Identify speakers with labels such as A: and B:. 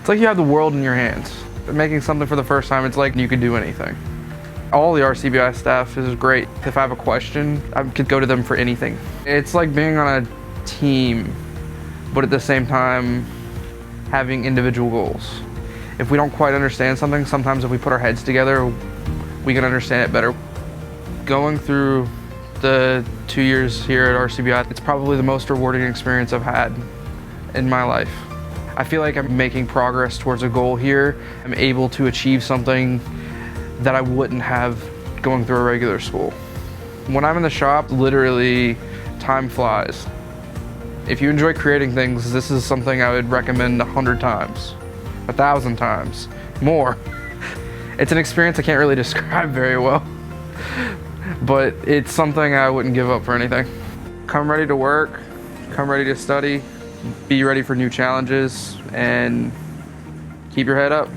A: It's like you have the world in your hands. Making something for the first time, it's like you could do anything. All the RCBI staff is great. If I have a question, I could go to them for anything. It's like being on a team, but at the same time, having individual goals. If we don't quite understand something, sometimes if we put our heads together, we can understand it better. Going through the 2 years here at RCBI, it's probably the most rewarding experience I've had in my life. I feel like I'm making progress towards a goal here. I'm able to achieve something that I wouldn't have going through a regular school. When I'm in the shop, literally, time flies. If you enjoy creating things, this is something I would recommend 100 times, 1,000 times, more. It's an experience I can't really describe very well, but it's something I wouldn't give up for anything. Come ready to work, come ready to study, be ready for new challenges, and keep your head up.